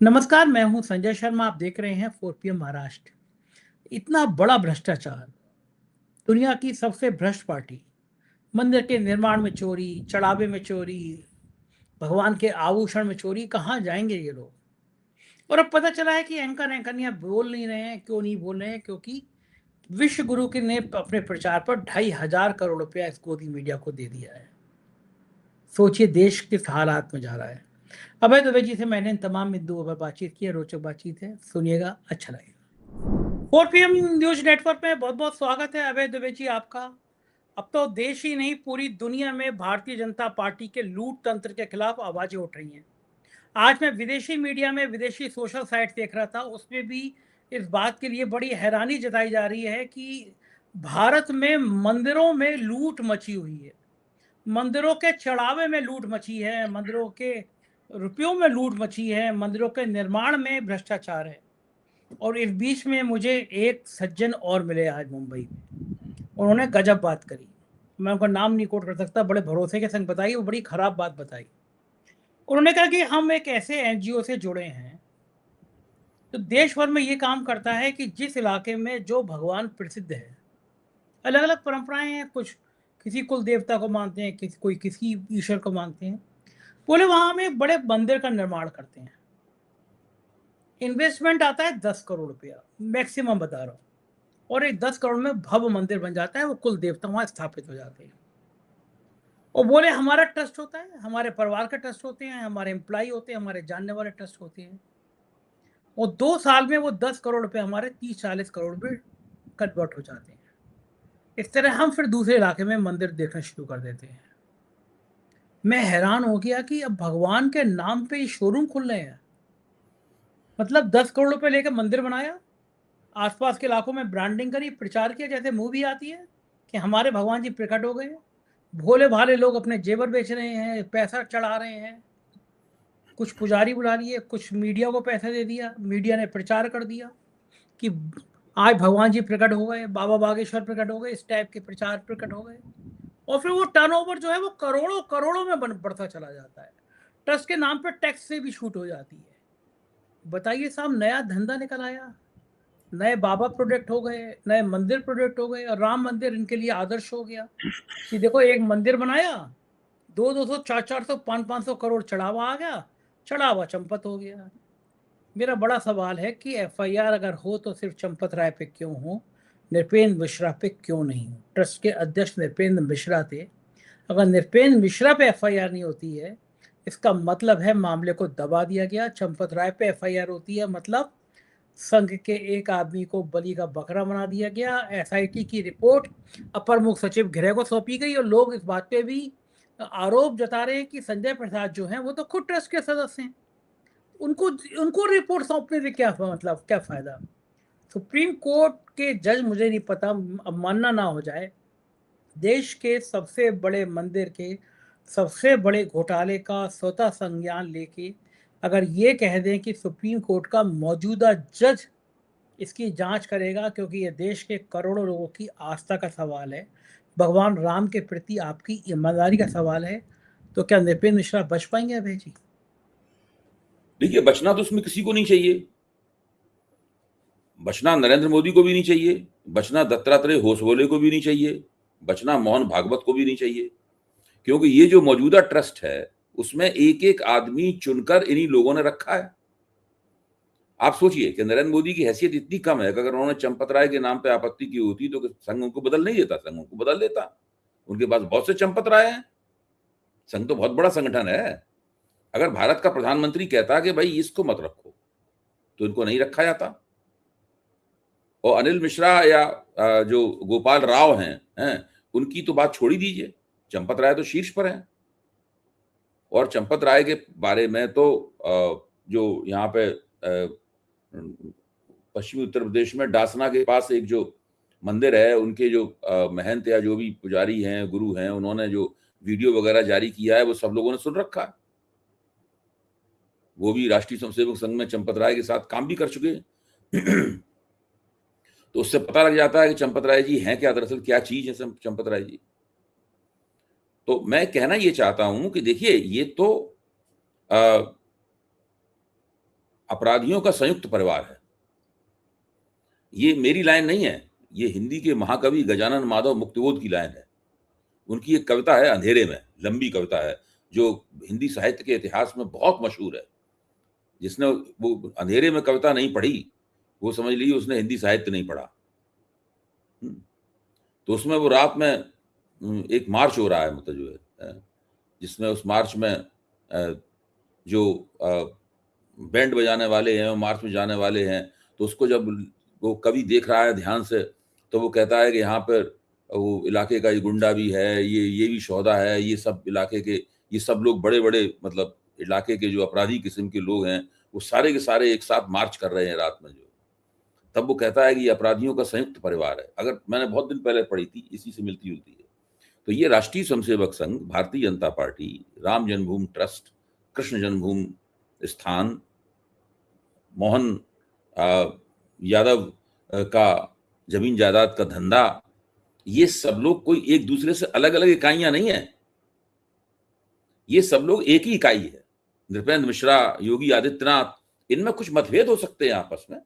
नमस्कार, मैं हूं संजय शर्मा। आप देख रहे हैं 4 PM महाराष्ट्र। इतना बड़ा भ्रष्टाचार, दुनिया की सबसे भ्रष्ट पार्टी, मंदिर के निर्माण में चोरी, चढ़ावे में चोरी, भगवान के आभूषण में चोरी, कहाँ जाएंगे ये लोग? और अब पता चला है कि एंकर एंकरनियां बोल नहीं रहे हैं। क्यों नहीं बोल रहे हैं? क्योंकि विश्व गुरु के ने अपने प्रचार पर 2,500 करोड़ रुपया इस गोदी मीडिया को दे दिया है। सोचिए देश किस हालात में जा रहा है। अभय दुबे जी से मैंने इन तमाम बिंदुओं पर बातचीत की है। रोचक बातचीत है, सुनिएगा, अच्छा लगेगा। 4 PM न्यूज नेटवर्क में बहुत बहुत स्वागत है अभय दुबे जी आपका। अब तो देश ही नहीं, पूरी दुनिया में भारतीय जनता पार्टी के लूट तंत्र के खिलाफ आवाजें उठ रही हैं। आज मैं विदेशी मीडिया में, विदेशी सोशल साइट देख रहा था, उसमें भी इस बात के लिए बड़ी हैरानी जताई जा रही है कि भारत में मंदिरों में लूट मची हुई है। मंदिरों के चढ़ावे में लूट मची है, मंदिरों के रुपयों में लूट मची है, मंदिरों के निर्माण में भ्रष्टाचार है। और इस बीच में मुझे एक सज्जन और मिले आज मुंबई में, उन्होंने गजब बात करी। मैं उनका नाम नहीं कोट कर सकता, बड़े भरोसे के संग बताई, वो बड़ी खराब बात बताई। उन्होंने कहा कि हम एक ऐसे एनजीओ से जुड़े हैं तो देश भर में ये काम करता है कि जिस इलाके में जो भगवान प्रसिद्ध है, अलग अलग परंपराएं हैं, कुछ किसी कुल देवता को मानते हैं, कोई किसी ईश्वर को मानते हैं, बोले वहां हम एक बड़े मंदिर का निर्माण करते हैं। इन्वेस्टमेंट आता है 10 करोड़ रुपया, मैक्सिमम बता रहा हूँ। और एक 10 करोड़ में भव्य मंदिर बन जाता है, वो कुल देवता वहां स्थापित हो जाते हैं। और बोले हमारा ट्रस्ट होता है, हमारे परिवार के ट्रस्ट होते हैं, हमारे एम्प्लॉय होते हैं, हमारे जानने वाले ट्रस्ट होते हैं। और 2 साल में वो 10 करोड़ रुपए हमारे 30-40 करोड़ में कन्वर्ट हो जाते हैं। इस तरह हम फिर दूसरे इलाके में मंदिर देखना शुरू कर देते हैं। मैं हैरान हो गया कि अब भगवान के नाम पे शोरूम खुल रहे हैं। मतलब 10 करोड़ रुपए लेकर मंदिर बनाया, आसपास के इलाकों में ब्रांडिंग करी, प्रचार किया, जैसे मूवी आती है कि हमारे भगवान जी प्रकट हो गए हैं। भोले भाले लोग अपने जेवर बेच रहे हैं, पैसा चढ़ा रहे हैं। कुछ पुजारी बुला लिए, कुछ मीडिया को पैसा दे दिया, मीडिया ने प्रचार कर दिया कि आज भगवान जी प्रकट हो गए, बाबा बागेश्वर प्रकट हो गए, इस टाइप के प्रचार प्रकट हो गए। और फिर वो टर्नओवर जो है वो करोड़ों करोड़ों में बढ़ता चला जाता है। ट्रस्ट के नाम पर टैक्स से भी छूट हो जाती है। बताइए साहब, नया धंधा निकल आया, नए बाबा प्रोडक्ट हो गए, नए मंदिर प्रोडक्ट हो गए, और राम मंदिर इनके लिए आदर्श हो गया कि देखो एक मंदिर बनाया, 200 400 500 करोड़ चढ़ावा आ गया, चढ़ावा चंपत हो गया। मेरा बड़ा सवाल है कि एफआईआर अगर हो तो सिर्फ चंपत राय पे क्यों हो, नृपेंद्र मिश्रा पे क्यों नहीं हो? ट्रस्ट के अध्यक्ष नृपेंद्र मिश्रा थे। अगर नृपेंद्र मिश्रा पे एफआईआर नहीं होती है, इसका मतलब है मामले को दबा दिया गया। चंपत राय पे एफआईआर होती है, मतलब संघ के एक आदमी को बलि का बकरा बना दिया गया। एसआईटी की रिपोर्ट अपर मुख्य सचिव गृह को सौंपी गई, और लोग इस बात पे भी आरोप जता रहे हैं कि संजय प्रसाद जो हैं वो तो खुद ट्रस्ट के सदस्य हैं, उनको उनको रिपोर्ट सौंपने से क्या मतलब, क्या फायदा? सुप्रीम कोर्ट के जज, मुझे नहीं पता, अब मानना ना हो जाए, देश के सबसे बड़े मंदिर के सबसे बड़े घोटाले का स्वतः संज्ञान लेके अगर ये कह दें कि सुप्रीम कोर्ट का मौजूदा जज इसकी जांच करेगा, क्योंकि ये देश के करोड़ों लोगों की आस्था का सवाल है, भगवान राम के प्रति आपकी ईमानदारी का सवाल है, तो क्या नृपेंद्र मिश्रा बच पाएंगे अभय जी? देखिए, बचना तो उसमें किसी को नहीं चाहिए। बचना नरेंद्र मोदी को भी नहीं चाहिए, बचना दत्तात्रेय होसबोले को भी नहीं चाहिए, बचना मोहन भागवत को भी नहीं चाहिए। क्योंकि ये जो मौजूदा ट्रस्ट है उसमें एक एक आदमी चुनकर इन्हीं लोगों ने रखा है। आप सोचिए कि नरेंद्र मोदी की हैसियत इतनी कम है कि अगर उन्होंने चंपत राय के नाम पे आपत्ति की होती तो संघ उनको बदल नहीं देता, संघ उनको बदल देता। उनके पास बहुत से चंपत राय हैं। संघ तो बहुत बड़ा संगठन है। अगर भारत का प्रधानमंत्री कहता कि भाई इसको मत रखो, तो इनको नहीं रखा जाता। और अनिल मिश्रा या जो गोपाल राव हैं उनकी तो बात छोड़ ही दीजिए, चंपत राय तो शीर्ष पर हैं। और चंपत राय के बारे में तो जो यहाँ पे पश्चिमी उत्तर प्रदेश में डासना के पास एक जो मंदिर है, उनके जो महंत या जो भी पुजारी हैं, गुरु हैं, उन्होंने जो वीडियो वगैरह जारी किया है वो सब लोगों ने सुन रखा है। वो भी राष्ट्रीय स्वयंसेवक संघ में चंपत राय के साथ काम भी कर चुके हैं। तो उससे पता लग जाता है कि चंपत राय जी हैं क्या, दरअसल क्या चीज है चंपत राय जी। तो मैं कहना ये चाहता हूं कि देखिए, ये तो अपराधियों का संयुक्त परिवार है। ये मेरी लाइन नहीं है, ये हिंदी के महाकवि गजानन माधव मुक्तिबोध की लाइन है। उनकी एक कविता है अंधेरे में, लंबी कविता है, जो हिंदी साहित्य के इतिहास में बहुत मशहूर है। जिसने वो अंधेरे में कविता नहीं पढ़ी, वो समझ लीजिए उसने हिंदी साहित्य नहीं पढ़ा। तो उसमें वो रात में एक मार्च हो रहा है, मतलब जो है, जिसमें उस मार्च में जो बैंड बजाने वाले हैं, मार्च में जाने वाले हैं, तो उसको जब वो कवि देख रहा है ध्यान से, तो वो कहता है कि यहाँ पर वो इलाके का ये गुंडा भी है, ये भी शौदा है, ये सब इलाके के, ये सब लोग बड़े बड़े, मतलब इलाके के जो अपराधी किस्म के लोग हैं, वो सारे के सारे एक साथ मार्च कर रहे हैं रात में। जो तब वो कहता है कि ये अपराधियों का संयुक्त परिवार है। अगर मैंने बहुत दिन पहले पढ़ी थी, इसी से मिलती जुलती है। तो ये राष्ट्रीय स्वयंसेवक संघ, भारतीय जनता पार्टी, राम जन्मभूमि ट्रस्ट, कृष्ण जन्मभूमि स्थान, मोहन यादव का जमीन जायदाद का धंधा, ये सब लोग कोई एक दूसरे से अलग अलग इकाइयां नहीं है, ये सब लोग एक ही इकाई है। नृपेंद्र मिश्रा, योगी आदित्यनाथ, इनमें कुछ मतभेद हो सकते हैं आपस में,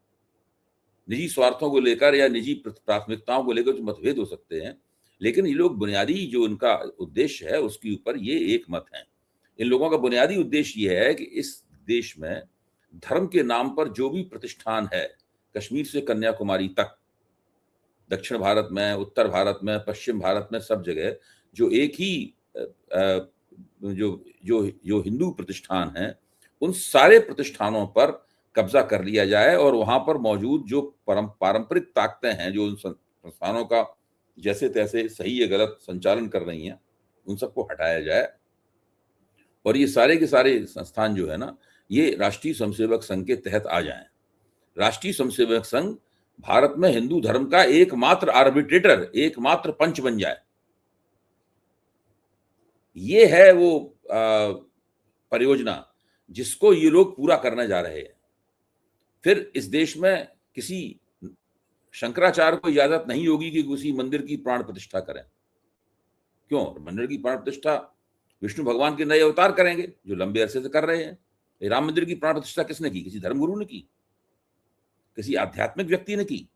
निजी स्वार्थों को लेकर या निजी प्राथमिकताओं को लेकर कुछ मतभेद हो सकते हैं, लेकिन ये लोग बुनियादी जो उनका उद्देश्य है उसके ऊपर ये एक मत है। इन लोगों का बुनियादी उद्देश्य ये है कि इस देश में धर्म के नाम पर जो भी प्रतिष्ठान है, कश्मीर से कन्याकुमारी तक, दक्षिण भारत में, उत्तर भारत में, पश्चिम भारत में, सब जगह जो एक ही जो जो जो हिंदू प्रतिष्ठान हैं, उन सारे प्रतिष्ठानों पर कब्जा कर लिया जाए और वहां पर मौजूद जो पारंपरिक ताकतें हैं जो उन संस्थानों का जैसे तैसे सही या गलत संचालन कर रही हैं, उन सबको हटाया जाए और ये सारे के सारे संस्थान जो है ना, ये राष्ट्रीय स्वयंसेवक संघ के तहत आ जाएं। राष्ट्रीय स्वयंसेवक संघ भारत में हिंदू धर्म का एकमात्र आर्बिट्रेटर, एकमात्र पंच बन जाए। ये है वो परियोजना जिसको ये लोग पूरा करने जा रहे हैं। फिर इस देश में किसी शंकराचार्य को इजाजत नहीं होगी कि किसी मंदिर की प्राण प्रतिष्ठा करें। क्यों? मंदिर की प्राण प्रतिष्ठा विष्णु भगवान के नए अवतार करेंगे जो लंबे अरसे से कर रहे हैं। राम मंदिर की प्राण प्रतिष्ठा किसने की? किसी धर्मगुरु ने की? किसी आध्यात्मिक व्यक्ति ने की?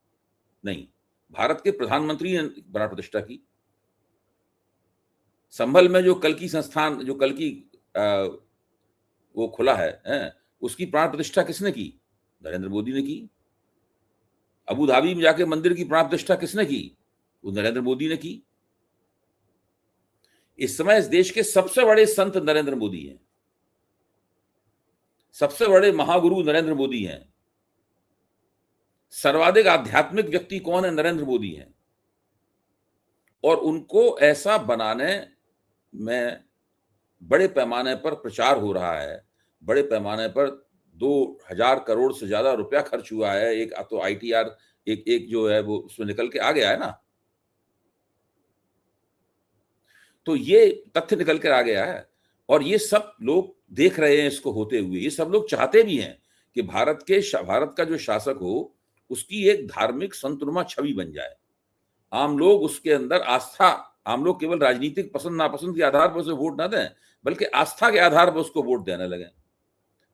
नहीं, भारत के प्रधानमंत्री ने प्राण प्रतिष्ठा की। संभल में जो कल की संस्थान, जो कल की वो खुला है, उसकी प्राण प्रतिष्ठा किसने की? नरेंद्र मोदी ने की। अबू धाबी में जाके मंदिर की प्राण प्रतिष्ठा किसने की? वो नरेंद्र मोदी ने की। इस समय इस देश के सबसे बड़े संत नरेंद्र मोदी हैं, सबसे बड़े महागुरु नरेंद्र मोदी हैं। सर्वाधिक आध्यात्मिक व्यक्ति कौन है? नरेंद्र मोदी हैं। और उनको ऐसा बनाने में बड़े पैमाने पर प्रचार हो रहा है, बड़े पैमाने पर 2000 करोड़ से ज्यादा रुपया खर्च हुआ है। एक तो ITR एक जो है वो उसमें निकल के आ गया है ना, तो ये तथ्य निकल कर आ गया है और ये सब लोग देख रहे हैं इसको होते हुए। ये सब लोग चाहते भी हैं कि भारत का जो शासक हो उसकी एक धार्मिक संतनुमा छवि बन जाए, आम लोग उसके अंदर आस्था, आम लोग केवल राजनीतिक पसंद नापसंद के आधार पर उसे वोट ना दें, बल्कि आस्था के आधार पर उसको वोट देने लगे।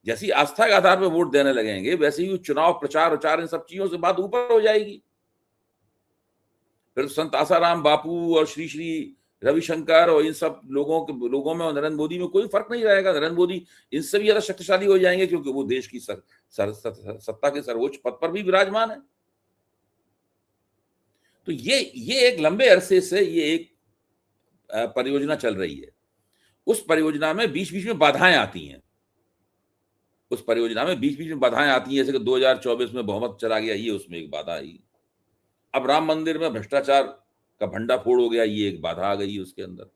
जैसी आस्था के आधार पर वोट देने लगेंगे वैसे ही चुनाव प्रचार उचार इन सब चीजों से बात ऊपर हो जाएगी। फिर संत आसाराम बापू और श्री श्री रविशंकर और इन सब लोगों में और नरेंद्र मोदी में कोई फर्क नहीं रहेगा। नरेंद्र मोदी इनसे भी ज्यादा शक्तिशाली हो जाएंगे क्योंकि वो देश की सत्ता के सर्वोच्च पद पर भी विराजमान है। तो ये एक लंबे अरसे से ये एक परियोजना चल रही है। उस परियोजना में बीच बीच में बाधाएं आती हैं, उस परियोजना में बीच बीच में बाधाएं आती हैं। जैसे कि 2024 में बहुमत चला गया, ये उसमें एक बाधा आई। अब राम मंदिर में भ्रष्टाचार का भंडाफोड़ हो गया, ये एक बाधा आ गई उसके अंदर।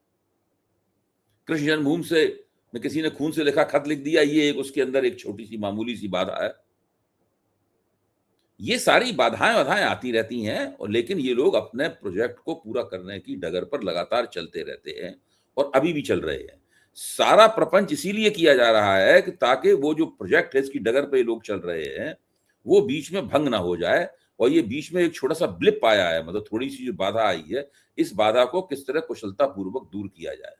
कृष्ण जन्मभूमि से में किसी ने खून से लिखा खत लिख दिया, ये एक उसके अंदर एक छोटी सी मामूली सी बाधा है। ये सारी बाधाएं आती रहती हैं और लेकिन ये लोग अपने प्रोजेक्ट को पूरा करने की डगर पर लगातार चलते रहते हैं और अभी भी चल रहे हैं। सारा प्रपंच इसीलिए किया जा रहा है कि ताकि वो जो प्रोजेक्ट है इसकी डगर पे ये लोग चल रहे हैं वो बीच में भंग ना हो जाए। और ये बीच में एक छोटा सा ब्लिप आया है, मतलब थोड़ी सी जो बाधा आई है, इस बाधा को किस तरह कुशलता पूर्वक दूर किया जाए।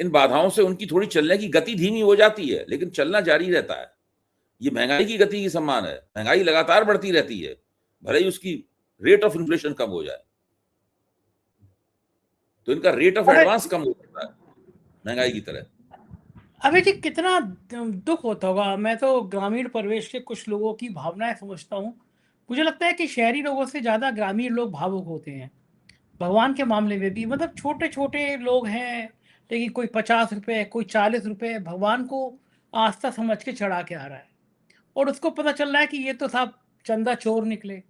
इन बाधाओं से उनकी थोड़ी चलने की गति धीमी हो जाती है लेकिन चलना जारी रहता है। ये महंगाई की गति की सम्मान है। महंगाई लगातार बढ़ती रहती है, भले ही उसकी रेट ऑफ इन्फ्लेशन कम हो जाए, तो इनका रेट ऑफ एडवांस कम हो जाता है महंगाई की तरह। अभी जी कितना दुख होता होगा। मैं तो ग्रामीण परिवेश के कुछ लोगों की भावनाएं समझता हूँ। मुझे लगता है कि शहरी लोगों से ज़्यादा ग्रामीण लोग भावुक होते हैं भगवान के मामले में भी। मतलब छोटे छोटे लोग हैं, लेकिन कोई 50 रुपए, कोई 40 रुपए भगवान को आस्था समझ के चढ़ा के आ रहा है, और उसको पता चल रहा है कि ये तो साहब चंदा चोर निकले।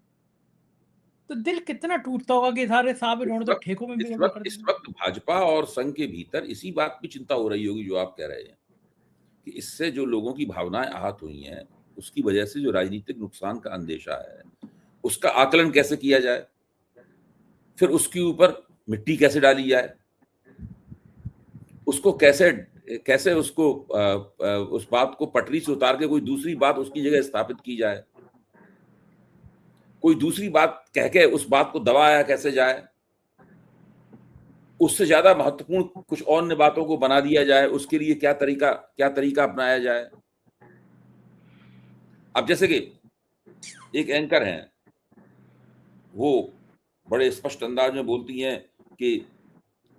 तो दिल कितना टूटता होगा कि सारे साहब इस इन्होंने तो वक्त ठेकों में इस भी कर वक्त इस दिया। वक्त भाजपा और संघ के भीतर इसी बात की चिंता हो रही होगी जो आप कह रहे हैं, कि इससे जो लोगों की भावनाएं आहत हुई हैं, उसकी वजह से जो राजनीतिक नुकसान का अंदेशा है, उसका आकलन कैसे किया जाए, फिर उसके ऊपर मिट्टी कैसे डाली जाए, उसको कैसे कैसे उसको उस बात को पटरी से उतार के कोई दूसरी बात उसकी जगह स्थापित की जाए, कोई दूसरी बात कह के उस बात को दबाया कैसे जाए, उससे ज्यादा महत्वपूर्ण कुछ अन्य बातों को बना दिया जाए, उसके लिए क्या तरीका अपनाया जाए। अब जैसे कि एक एंकर हैं, वो बड़े स्पष्ट अंदाज में बोलती हैं कि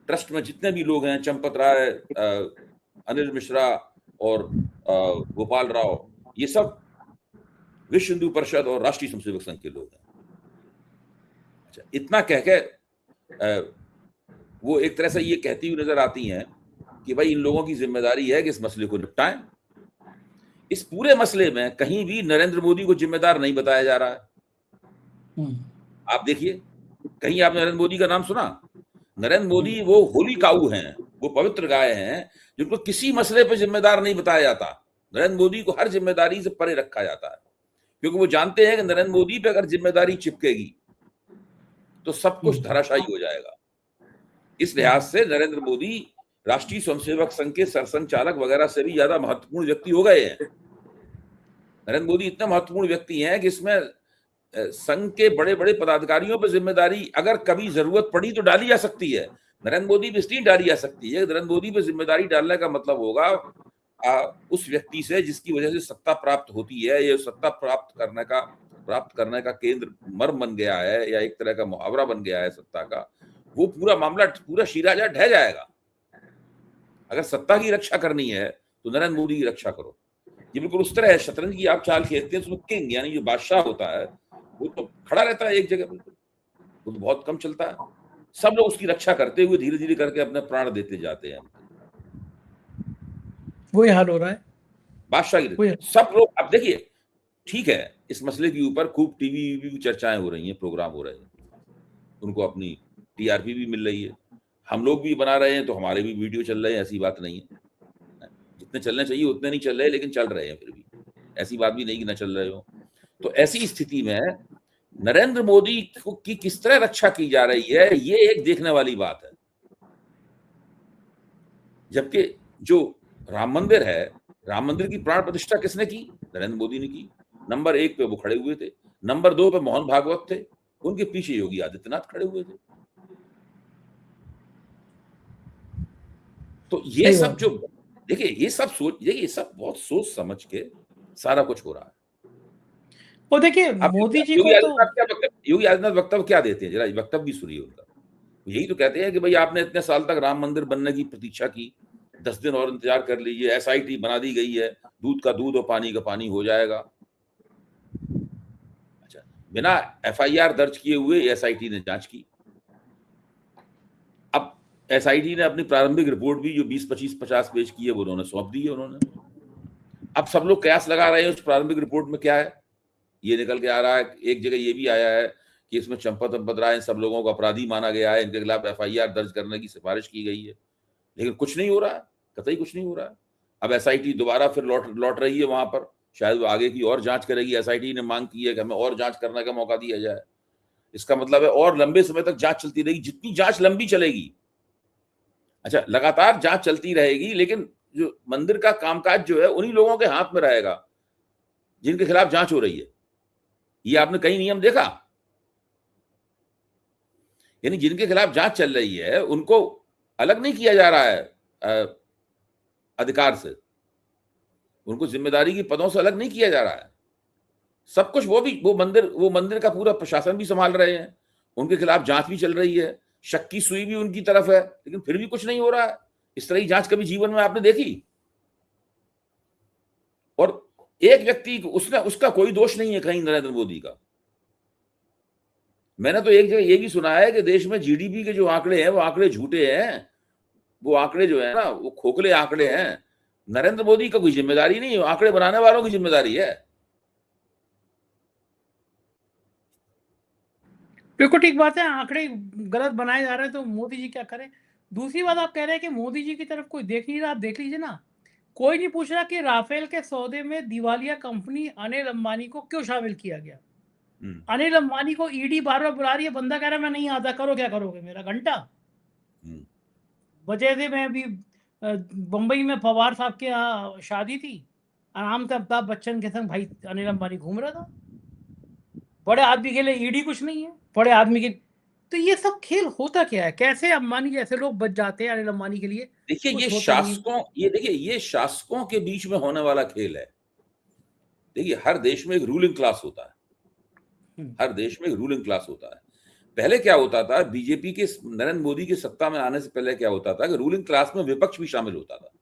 ट्रस्ट में जितने भी लोग हैं, चंपत राय, अनिल मिश्रा और गोपाल राव, ये सब विश्व हिंदू परिषद और राष्ट्रीय स्वयंसेवक संघ के लोग हैं। अच्छा, इतना कह के वो एक तरह से ये कहती हुई नजर आती हैं कि भाई इन लोगों की जिम्मेदारी है कि इस मसले को निपटाएं। इस पूरे मसले में कहीं भी नरेंद्र मोदी को जिम्मेदार नहीं बताया जा रहा है। आप देखिए, कहीं आपने नरेंद्र मोदी का नाम सुना? नरेंद्र मोदी वो होली काऊ हैं, वो पवित्र गाय हैं जिनको किसी मसले पर जिम्मेदार नहीं बताया जाता। नरेंद्र मोदी को हर जिम्मेदारी से परे रखा जाता है, क्योंकि वो जानते हैं कि नरेंद्र मोदी पे अगर जिम्मेदारी चिपकेगी तो सब कुछ धराशायी हो जाएगा। इस लिहाज से नरेंद्र मोदी राष्ट्रीय स्वयंसेवक संघ के सरसंघचालक वगैरह से भी ज्यादा महत्वपूर्ण व्यक्ति हो गए हैं। नरेंद्र मोदी इतने महत्वपूर्ण व्यक्ति हैं कि इसमें संघ के बड़े बड़े पदाधिकारियों पर जिम्मेदारी अगर कभी जरूरत पड़ी तो डाली जा सकती है। नरेंद्र मोदी पे इसलिए डाली जा सकती है, नरेंद्र मोदी पे जिम्मेदारी डालने का मतलब होगा उस व्यक्ति से जिसकी वजह से सत्ता प्राप्त होती है, ये सत्ता प्राप्त करने का केंद्र मर्म बन गया है, या एक तरह का मुहावरा बन गया है सत्ता का, वो पूरा मामला, पूरा शिराजा ढह जाएगा। अगर सत्ता की रक्षा करनी है तो नरेंद्र मोदी की रक्षा करो। ये बिल्कुल उस तरह है, शतरंज की आप चाल खेलते हैं, उसमें किंग यानी जो बादशाह होता है वो तो खड़ा रहता है एक जगह, बिल्कुल वो तो बहुत कम चलता है। सब लोग उसकी रक्षा करते हुए धीरे धीरे करके अपने प्राण देते जाते हैं। वही हाल हो रहा है बादशाह की सब लोग। अब देखिए, ठीक है, इस मसले के ऊपर खूब टीवी चर्चाएं हो रही हैं, प्रोग्राम हो रहे हैं, उनको अपनी टीआरपी भी मिल रही है, हम लोग भी बना रहे हैं तो हमारे भी वीडियो चल रहे हैं, ऐसी बात नहीं है। जितने चलने चाहिए उतने नहीं चल रहे, लेकिन चल रहे हैं फिर भी, ऐसी बात भी नहीं कि ना चल रहे हो। तो ऐसी स्थिति में नरेंद्र मोदी की किस तरह रक्षा की जा रही है, ये एक देखने वाली बात है। जबकि जो राम मंदिर है, राम मंदिर की प्राण प्रतिष्ठा किसने की? नरेंद्र मोदी ने की। नंबर 1 पे वो खड़े हुए थे, नंबर 2 पे मोहन भागवत थे, उनके पीछे योगी आदित्यनाथ खड़े हुए थे। तो ये सब जो देखिए, ये सब बहुत सोच समझ के सारा कुछ हो रहा है। वो देखिए मोदी जी को तो योगी आदित्यनाथ वक्तव्य क्या देते हैं, जरा वक्तव्य भी सुनिए उनका। यही तो कहते हैं कि भाई आपने इतने साल तक राम मंदिर बनने की प्रतीक्षा की, 10 दिन और इंतजार कर लीजिए, एसआईटी बना दी गई है, दूध का दूध और पानी का पानी हो जाएगा। अच्छा, बिना एफआईआर दर्ज किए हुए एसआईटी ने जांच की। अब एसआईटी ने अपनी प्रारंभिक रिपोर्ट भी जो 20, 25, 50 पेज की है वो उन्होंने सौंप दी है उन्होंने। अब सब लोग कयास लगा रहे हैं उस प्रारंभिक रिपोर्ट में क्या है। ये निकल के आ रहा है, एक जगह ये भी आया है कि इसमें चंपत राय सब लोगों को अपराधी माना गया है, इनके खिलाफ एफआईआर दर्ज करने की सिफारिश की गई है, लेकिन कुछ नहीं हो रहा है, कतई कुछ नहीं हो रहा है। अब एसआईटी दोबारा फिर लौट रही है वहां पर, शायद वो आगे की और जांच करेगी। एसआईटी ने मांग की है कि हमें और जांच करने का मौका दिया जाए। इसका मतलब है और लंबे समय तक जांच चलती रहेगी, जितनी जांच लंबी चलेगी। अच्छा, लगातार जांच चलती रहेगी, लेकिन जो मंदिर का कामकाज जो है उन्हीं लोगों के हाथ में रहेगा जिनके खिलाफ जांच हो रही है। ये आपने कई नियम देखा? यानी जिनके खिलाफ जांच चल रही है उनको अलग नहीं किया जा रहा है अधिकार से। उनको जिम्मेदारी की पदों से अलग नहीं किया जा रहा है। सब कुछ वो मंदिर का पूरा प्रशासन भी संभाल रहे हैं, उनके खिलाफ जांच भी चल रही है, शक की सुई भी उनकी तरफ है, लेकिन फिर भी कुछ नहीं हो रहा है। इस तरह की जांच कभी जीवन में आपने देखी? और एक व्यक्ति उसका कोई दोष नहीं है कहीं नरेंद्र मोदी का। मैंने तो एक जगह ये भी सुना है कि देश में जीडीपी के जो आंकड़े हैं वो आंकड़े झूठे हैं, वो आंकड़े जो है ना वो खोखले आंकड़े हैं। नरेंद्र मोदी का कोई जिम्मेदारी नहीं है, आंकड़े बनाने वालों की जिम्मेदारी है। बिल्कुल ठीक बात है, आंकड़े गलत बनाए जा रहे हैं तो मोदी जी क्या करें। दूसरी बात आप कह रहे हैं कि मोदी जी की तरफ कोई देख नहीं रहा, आप देख लीजिए ना, कोई नहीं पूछ रहा कि राफेल के सौदे में दिवालिया कंपनी अनिल अंबानी को क्यों शामिल किया गया। अनिल अंबानी को ईडी बार बार बुला रही है, बंदा कह रहा है मैं नहीं आता, करो क्या करोगे, मेरा घंटा। वजह से मैं अभी बम्बई में पवार साहब के यहाँ शादी थी, आराम से अमिताभ बच्चन के संग भाई अनिल अंबानी घूम रहा था। बड़े आदमी के लिए ईडी कुछ नहीं है, बड़े आदमी के। तो ये सब खेल होता क्या है, कैसे अंबानी जैसे लोग बच जाते हैं अनिल अंबानी के लिए। देखिए ये शासकों के बीच में होने वाला खेल है। देखिए हर देश में एक रूलिंग क्लास होता है, हर देश में एक रूलिंग क्लास होता है। पहले क्या होता था, बीजेपी के नरेंद्र मोदी की सत्ता में आने से पहले क्या होता था कि रूलिंग क्लास में विपक्ष भी शामिल होता था।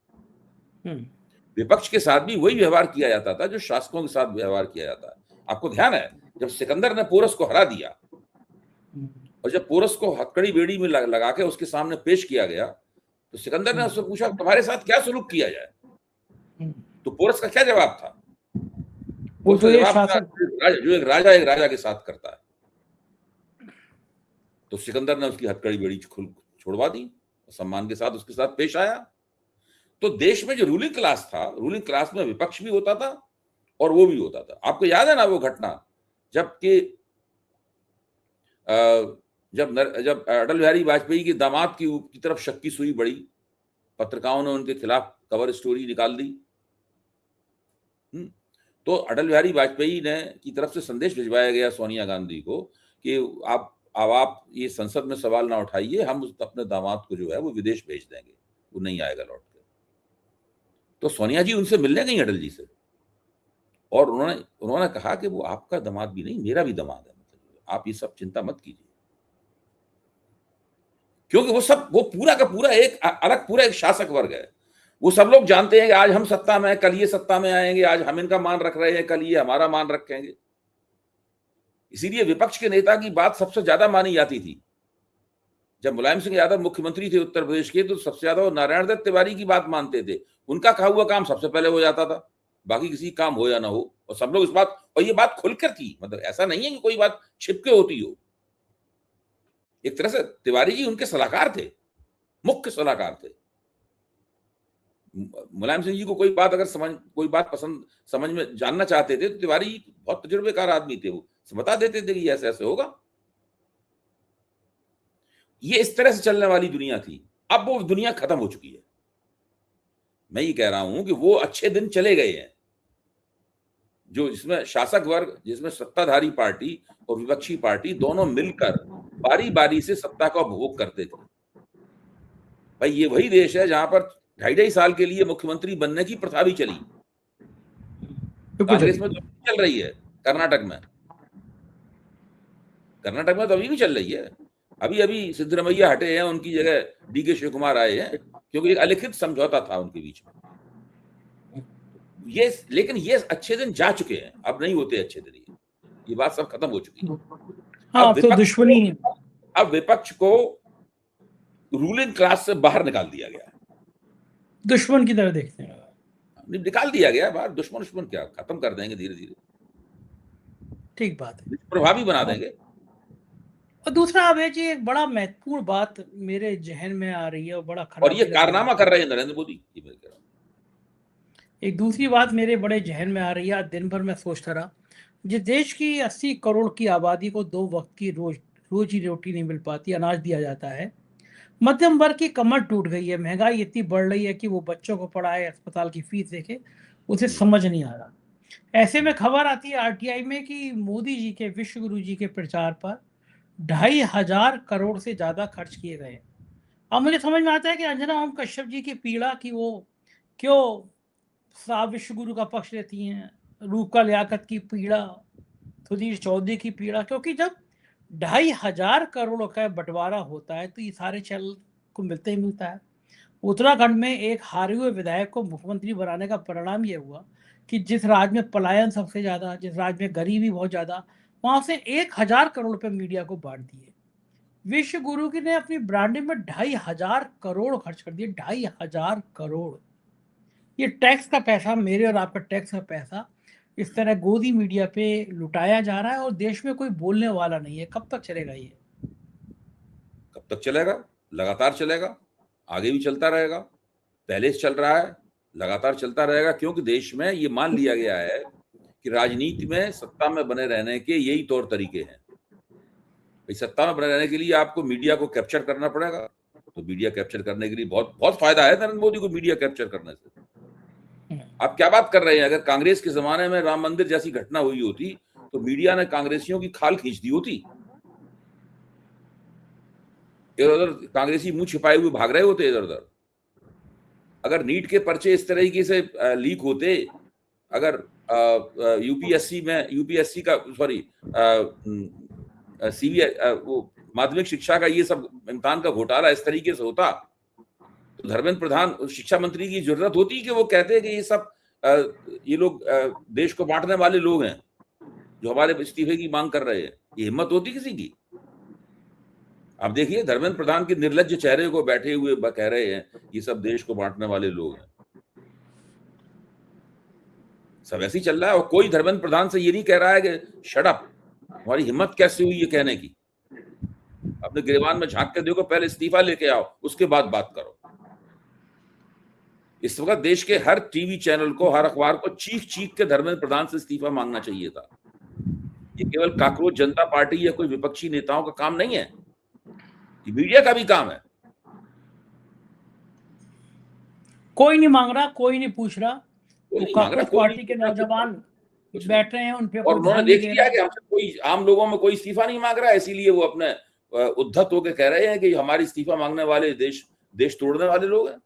विपक्ष के साथ भी वही व्यवहार किया जाता था जो शासकों के साथ व्यवहार किया जाता है। आपको ध्यान है जब सिकंदर ने पोरस को हरा दिया और जब पोरस को हथकड़ी बेड़ी में लगा के उसके सामने पेश किया गया तो सिकंदर ने उससे पूछा तुम्हारे साथ क्या सलूक किया जाए, तो पोरस का क्या जवाब था? वो तो जो एक राजा के साथ करता है। तो सिकंदर ने उसकी हथकड़ी बेड़ी छोड़वा दी, सम्मान के साथ उसके साथ पेश आया। तो देश में जो रूलिंग क्लास था, रूलिंग क्लास में विपक्ष भी होता था और वो भी होता था। आपको याद है ना वो घटना जब अटल बिहारी वाजपेयी के दामाद की तरफ शक की सुई बढ़ी, पत्रकारों ने उनके खिलाफ कवर स्टोरी निकाल दी। तो अटल बिहारी वाजपेयी ने की तरफ से संदेश भिजवाया गया सोनिया गांधी को कि आप ये संसद में सवाल ना उठाइए, हम अपने दामाद को जो है वो विदेश भेज देंगे, वो नहीं आएगा लौट के। तो सोनिया जी उनसे मिलने गई अटल जी से और उन्होंने कहा कि वो आपका दामाद भी नहीं, मेरा भी दामाद है, मतलब आप ये सब चिंता मत कीजिए। क्योंकि वो पूरा का पूरा एक शासक वर्ग है। वो सब लोग जानते हैं कि आज हम सत्ता में, कल ये सत्ता में आएंगे, आज हम इनका मान रख रहे हैं, कल ये हमारा मान रखेंगे। इसीलिए विपक्ष के नेता की बात सबसे ज्यादा मानी जाती थी। जब मुलायम सिंह यादव मुख्यमंत्री थे उत्तर प्रदेश के, तो सबसे ज्यादा वो नारायण दत्त तिवारी की बात मानते थे। उनका कहा हुआ काम सबसे पहले हो जाता था, बाकी किसी काम हो या ना हो। और सब लोग इस बात, और ये बात खुलकर थी, मतलब ऐसा नहीं है कि कोई बात छिपके होती हो। एक तरह से तिवारी जी उनके सलाहकार थे, मुख्य सलाहकार थे। मुलायम सिंह जी को कोई बात पसंद समझ में जानना चाहते थे तो तिवारी बहुत तजुर्बेकार आदमी थे, वो बता देते थे कि ऐसे ऐसे होगा। ये इस तरह से चलने वाली दुनिया थी। अब वो दुनिया खत्म हो चुकी है। मैं ये कह रहा हूं कि वो अच्छे दिन चले गए हैं जो जिसमें शासक वर्ग, जिसमें सत्ताधारी पार्टी और विपक्षी पार्टी दोनों मिलकर बारी बारी से सत्ता का उपभोग करते थे। भाई ये वही देश है जहां पर 2.5 साल के लिए मुख्यमंत्री बनने की प्रथा भी चली। कांग्रेस में तो चल रही है, कर्नाटक में तो अभी भी चल रही है। अभी सिद्धरमैया हटे हैं, उनकी जगह डीके शिव कुमार आए हैं, क्योंकि एक अलिखित समझौता था उनके बीच में। लेकिन ये अच्छे दिन जा चुके हैं, अब नहीं होते अच्छे दिन। ये बात सब खत्म हो चुकी है। हाँ, तो दुश्मनी है। अब विपक्ष को रूलिंग क्लास से बाहर निकाल दिया गया, दुश्मन की तरह देखते हैं, निकाल दिया गया बाहर। दुश्मन क्या, खत्म कर देंगे धीरे धीरे, ठीक बात है, प्रभावी बना देंगे। और दूसरा अभय जी एक बड़ा महत्वपूर्ण बात मेरे जहन में आ रही है और बड़ा खराब, और ये कारनामा कर रहे हैं नरेंद्र मोदी। एक दूसरी बात मेरे बड़े जहन में आ रही है, दिन भर मैं सोचता रहा, जिस देश की 80 करोड़ की आबादी को 2 वक्त की रोजी रोटी नहीं मिल पाती, अनाज दिया जाता है, मध्यम वर्ग की कमर टूट गई है, महंगाई इतनी बढ़ रही है कि वो बच्चों को पढ़ाए, अस्पताल की फीस देखे, उसे समझ नहीं आ रहा। ऐसे में खबर आती है आरटीआई में कि मोदी जी के, विश्व गुरु जी के प्रचार पर 2,500 करोड़ से ज्यादा खर्च किए गए। अब मुझे समझ में आता है कि अंजना ओम कश्यप जी की पीड़ा की वो क्यों साहब विश्वगुरु का पक्ष लेती हैं, रूपका लियाकत की पीड़ा, सुधीर चौधरी की पीड़ा, क्योंकि जब 2,500 करोड़ का बंटवारा होता है तो ये सारे चैनल को मिलता ही मिलता है। उत्तराखंड में एक हारे हुए विधायक को मुख्यमंत्री बनाने का परिणाम ये हुआ कि जिस राज्य में पलायन सबसे ज्यादा, जिस राज्य में गरीबी बहुत ज्यादा, वहां से 1,000 करोड़ रुपए मीडिया को बांट दिए। विश्व गुरु की ने अपनी ब्रांडिंग में 2,500 करोड़ खर्च कर दिए, 2,500 करोड़। ये टैक्स का पैसा, मेरे और आपका टैक्स का पैसा इस तरह गोदी मीडिया पे लुटाया जा रहा है और देश में कोई बोलने वाला नहीं है। कब तक चलेगा ये? कब तक चलेगा? लगातार चलेगा, आगे भी चलता रहेगा, पहले से चल रहा है, लगातार चलता रहेगा, क्योंकि देश में ये मान लिया गया है कि राजनीति में सत्ता में बने रहने के यही तौर तरीके हैं। भाई सत्ता में बने रहने के लिए आपको मीडिया को कैप्चर करना पड़ेगा, तो मीडिया कैप्चर करने के लिए बहुत बहुत फायदा है नरेंद्र मोदी को मीडिया कैप्चर करने से। आप क्या बात कर रहे हैं? अगर कांग्रेस के जमाने में राम मंदिर जैसी घटना हुई होती तो मीडिया ने कांग्रेसियों की खाल खींच दी होती, इधर उधर कांग्रेसी मुंह छिपाए हुए भाग रहे होते इधर उधर। अगर नीट के पर्चे इस तरीके से लीक होते, अगर यूपीएससी का सॉरी वो माध्यमिक शिक्षा का ये सब इम्तिहान का घोटाला इस तरीके से होता, तो धर्मेंद्र प्रधान शिक्षा मंत्री की जरूरत होती कि वो कहते हैं कि ये सब ये लोग देश को बांटने वाले लोग हैं जो हमारे इस्तीफे की मांग कर रहे हैं। ये हिम्मत होती किसी की? आप देखिए धर्मेंद्र प्रधान के निर्लज्ज चेहरे को बैठे हुए कह रहे हैं ये सब देश को बांटने वाले लोग हैं। सब ऐसे ही चल रहा है और कोई धर्मेंद्र प्रधान से ये नहीं कह रहा है कि शट अप, हमारी हिम्मत कैसे हुई ये कहने की? अपने गिरबान में झांक के देखो, पहले इस्तीफा लेके आओ, उसके बाद बात करो। इस वक्त देश के हर टीवी चैनल को, हर अखबार को चीख चीख के धर्मेंद्र प्रधान से इस्तीफा मांगना चाहिए था। ये केवल कांग्रेस जनता पार्टी या कोई विपक्षी नेताओं का काम नहीं है, ये मीडिया का भी काम है। कोई नहीं मांग रहा, कोई नहीं पूछ रहा, कांग्रेस पार्टी के नौजवान बैठ रहे हैं, उन पे और उन्होंने देख लिया कि हमसे कोई आम लोगों में कोई इस्तीफा नहीं मांग रहा है, इसीलिए वो अपने उद्धत होकर कह रहे हैं कि हमारी इस्तीफा मांगने वाले देश तोड़ने वाले लोग हैं।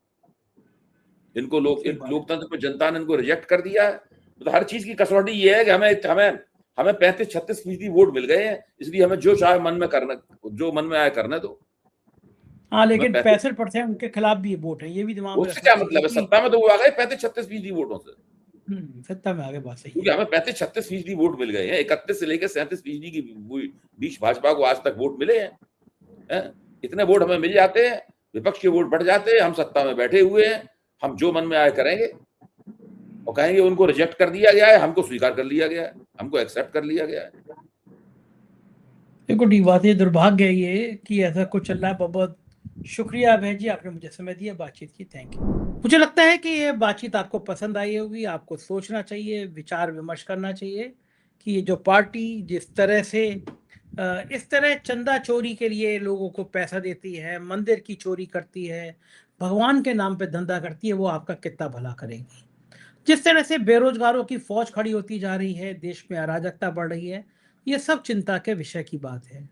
इनको लोकतंत्र पर जनता ने इनको रिजेक्ट कर दिया है। तो हर चीज की कसौटी ये है कि हमें 35-36% वोट मिल गए हैं, इसलिए हमें जो चाहे मन में आए करने दो। हाँ, लेकिन 65% उनके खिलाफ भी वोट है, ये भी दिमाग में। उससे क्या मतलब है? सत्ता में तो वो आ गए 35-36% वोटों से। सत्ता में आ गए, बात सही है। क्योंकि हमें 35-36% वोट मिल गए हैं, 31 से लेकर 37% की बीच भाजपा को आज तक वोट मिले हैं। इतने वोट हमें मिल जाते हैं, विपक्ष के वोट बढ़ जाते हैं, हम सत्ता में बैठे हुए हैं, हम जो मन में आए करेंगे और कहेंगे उनको रिजेक्ट कर दिया गया है, हमको स्वीकार कर लिया गया है, हमको एक्सेप्ट कर लिया गया है। देखो डी बात है, दुर्भाग्य है ये कि ऐसा कुछ चल रहा है। बहुत शुक्रिया अभय जी, आपने मुझे समय दिया बातचीत की, थैंक यू। मुझे लगता है कि ये बातचीत आपको पसंद आई होगी। आपको सोचना चाहिए, विचार विमर्श करना चाहिए कि ये जो पार्टी जिस तरह से इस तरह चंदा चोरी के लिए लोगों को पैसा देती है, मंदिर की चोरी करती है, भगवान के नाम पे धंधा करती है, वो आपका कितना भला करेगी। जिस तरह से बेरोजगारों की फौज खड़ी होती जा रही है, देश में अराजकता बढ़ रही है, ये सब चिंता के विषय की बात है।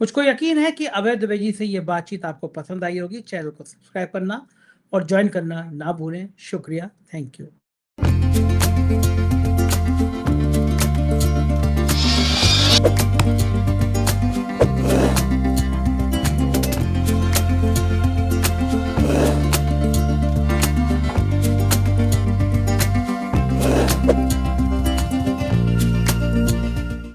मुझको यकीन है कि अभय दुबे जी से ये बातचीत आपको पसंद आई होगी। चैनल को सब्सक्राइब करना और ज्वाइन करना ना भूलें। शुक्रिया, थैंक यू।